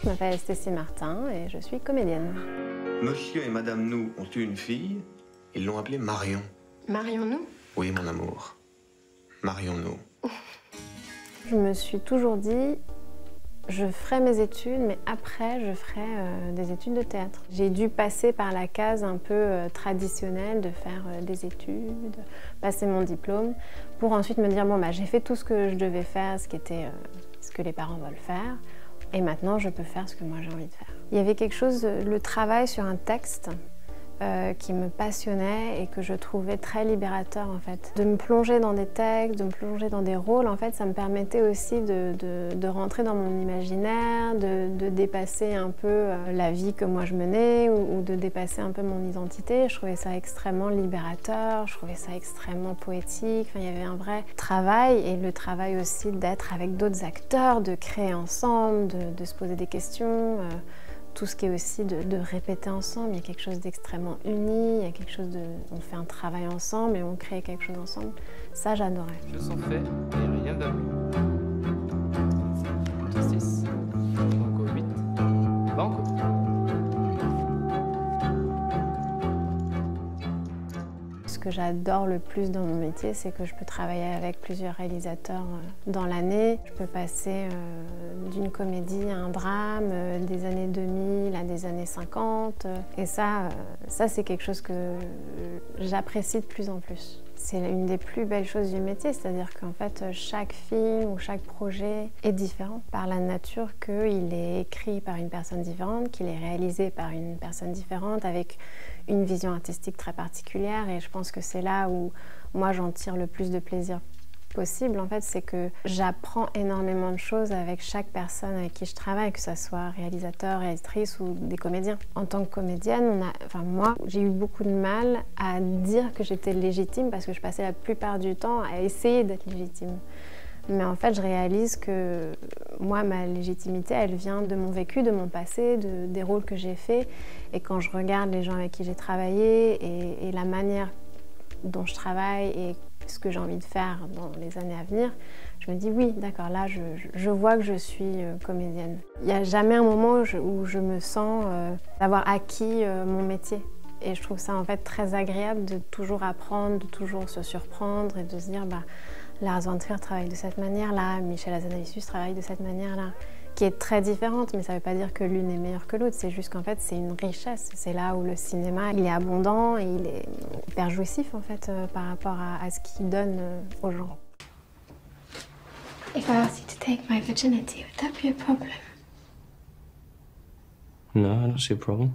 Je m'appelle Stécie Martin et je suis comédienne. Monsieur et Madame Nou ont eu une fille, ils l'ont appelée Marion. Marion Nou? Oui, mon amour. Marion Nou. Je me suis toujours dit, je ferai mes études, mais après, je ferai des études de théâtre. J'ai dû passer par la case un peu traditionnelle de faire des études, passer mon diplôme, pour ensuite me dire, bon, bah, j'ai fait tout ce que je devais faire, ce que les parents veulent faire, et maintenant, je peux faire ce que moi j'ai envie de faire. Il y avait quelque chose, le travail sur un texte, qui me passionnait et que je trouvais très libérateur en fait. De me plonger dans des textes, de me plonger dans des rôles, en fait, ça me permettait aussi de rentrer dans mon imaginaire, de dépasser un peu la vie que moi je menais ou de dépasser un peu mon identité. Je trouvais ça extrêmement libérateur, je trouvais ça extrêmement poétique. Enfin, il y avait un vrai travail et le travail aussi d'être avec d'autres acteurs, de créer ensemble, de se poser des questions. Tout ce qui est aussi de répéter ensemble, il y a quelque chose d'extrêmement uni, il y a quelque chose de... On fait un travail ensemble et on crée quelque chose ensemble. Ça, j'adorais. Jeux sont faits et rien d'amis. 6. Banco 8. Banco. Ce que j'adore le plus dans mon métier, c'est que je peux travailler avec plusieurs réalisateurs dans l'année. Je peux passer d'une comédie à un drame, des années 2000 à des années 50. Et ça c'est quelque chose que j'apprécie de plus en plus. C'est une des plus belles choses du métier, c'est-à-dire qu'en fait, chaque film ou chaque projet est différent par la nature qu'il est écrit par une personne différente, qu'il est réalisé par une personne différente, avec une vision artistique très particulière. Et je pense que c'est là où moi j'en tire le plus de plaisir possible, en fait, c'est que j'apprends énormément de choses avec chaque personne avec qui je travaille, que ce soit réalisateur, réalisatrice ou des comédiens. En tant que comédienne, moi, j'ai eu beaucoup de mal à dire que j'étais légitime parce que je passais la plupart du temps à essayer d'être légitime. Mais en fait, je réalise que moi, ma légitimité, elle vient de mon vécu, de mon passé, des rôles que j'ai faits. Et quand je regarde les gens avec qui j'ai travaillé et la manière dont je travaille et ce que j'ai envie de faire dans les années à venir, je me dis oui, d'accord, là, je vois que je suis comédienne. Il n'y a jamais un moment où je me sens d'avoir acquis mon métier. Et je trouve ça en fait très agréable de toujours apprendre, de toujours se surprendre et de se dire, bah, Lars von Trier travaille de cette manière-là, Michel Hazanavicius travaille de cette manière-là, qui est très différente, mais ça ne veut pas dire que l'une est meilleure que l'autre, c'est juste qu'en fait c'est une richesse. C'est là où le cinéma il est abondant et il est hyper jouissif en fait par rapport à ce qu'il donne aux gens. If I asked you to take my virginity, would that be a problem? No, I don't see a problem.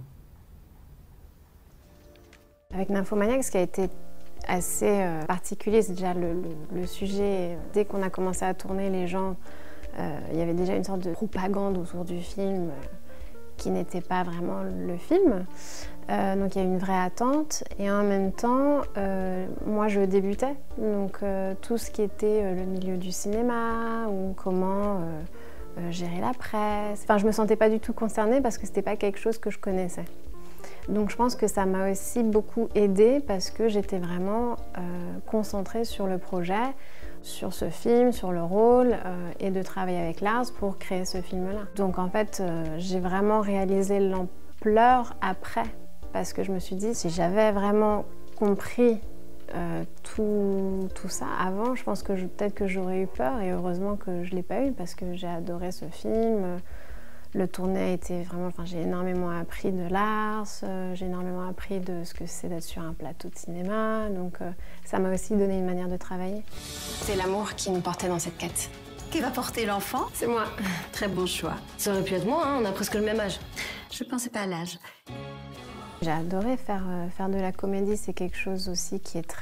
Avec Nymphomaniac, ce qui a été assez particulier, c'est déjà le sujet. Dès qu'on a commencé à tourner, les gens, il y avait déjà une sorte de propagande autour du film qui n'était pas vraiment le film. Donc il y a eu une vraie attente et en même temps, moi je débutais. Donc tout ce qui était le milieu du cinéma ou comment gérer la presse. Enfin, je me sentais pas du tout concernée parce que c'était pas quelque chose que je connaissais. Donc je pense que ça m'a aussi beaucoup aidée parce que j'étais vraiment concentrée sur le projet, sur ce film, sur le rôle et de travailler avec Lars pour créer ce film-là. Donc en fait, j'ai vraiment réalisé l'ampleur après parce que je me suis dit, si j'avais vraiment compris tout ça avant, je pense que peut-être que j'aurais eu peur et heureusement que je ne l'ai pas eu parce que j'ai adoré ce film. Le tournée a été vraiment... Enfin, j'ai énormément appris de Lars, j'ai énormément appris de ce que c'est d'être sur un plateau de cinéma, donc ça m'a aussi donné une manière de travailler. C'est l'amour qui nous portait dans cette quête. Qui va porter l'enfant? C'est moi. Très bon choix. Ça aurait pu être moi, hein, on a presque le même âge. Je pensais pas à l'âge. J'ai adoré faire de la comédie, c'est quelque chose aussi qui est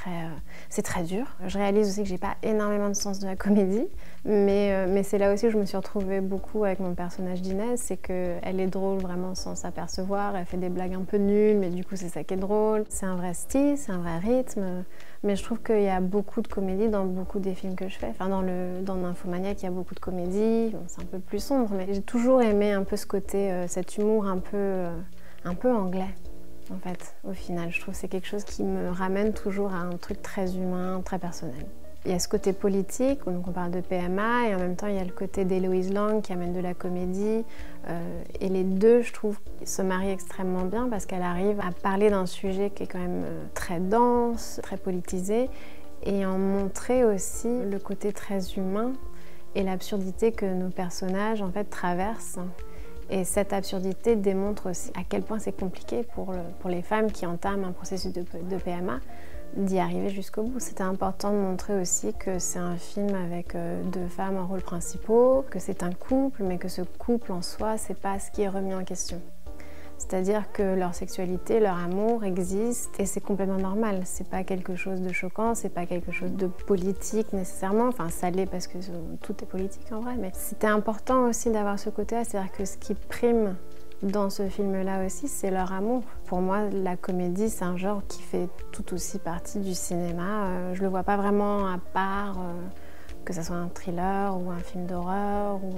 c'est très dur. Je réalise aussi que j'ai pas énormément de sens de la comédie, mais c'est là aussi où je me suis retrouvée beaucoup avec mon personnage d'Inès, c'est qu'elle est drôle vraiment sans s'apercevoir, elle fait des blagues un peu nulles, mais du coup c'est ça qui est drôle. C'est un vrai style, c'est un vrai rythme, mais je trouve qu'il y a beaucoup de comédie dans beaucoup des films que je fais. Enfin dans Nymphomaniac, il y a beaucoup de comédie, bon, c'est un peu plus sombre, mais j'ai toujours aimé un peu ce côté, cet humour un peu anglais. En fait, au final, je trouve que c'est quelque chose qui me ramène toujours à un truc très humain, très personnel. Il y a ce côté politique, donc on parle de PMA, et en même temps il y a le côté d'Héloïse Lang qui amène de la comédie. Et les deux, je trouve, se marient extrêmement bien parce qu'elle arrive à parler d'un sujet qui est quand même très dense, très politisé, et en montrer aussi le côté très humain et l'absurdité que nos personnages en fait traversent. Et cette absurdité démontre aussi à quel point c'est compliqué pour les femmes qui entament un processus de PMA d'y arriver jusqu'au bout. C'était important de montrer aussi que c'est un film avec deux femmes en rôles principaux, que c'est un couple, mais que ce couple en soi, c'est pas ce qui est remis en question. C'est-à-dire que leur sexualité, leur amour existe et c'est complètement normal. C'est pas quelque chose de choquant, c'est pas quelque chose de politique nécessairement. Enfin, ça l'est parce que tout est politique en vrai, mais c'était important aussi d'avoir ce côté-là. C'est-à-dire que ce qui prime dans ce film-là aussi, c'est leur amour. Pour moi, la comédie, c'est un genre qui fait tout aussi partie du cinéma. Je le vois pas vraiment à part que ce soit un thriller ou un film d'horreur ou...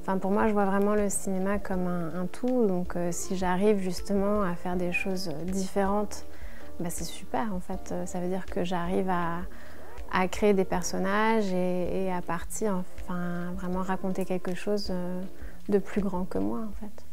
Enfin, pour moi, je vois vraiment le cinéma comme un tout. Donc, si j'arrive justement à faire des choses différentes, bah, c'est super en fait. Ça veut dire que j'arrive à créer des personnages et à partir, enfin, vraiment raconter quelque chose de plus grand que moi en fait.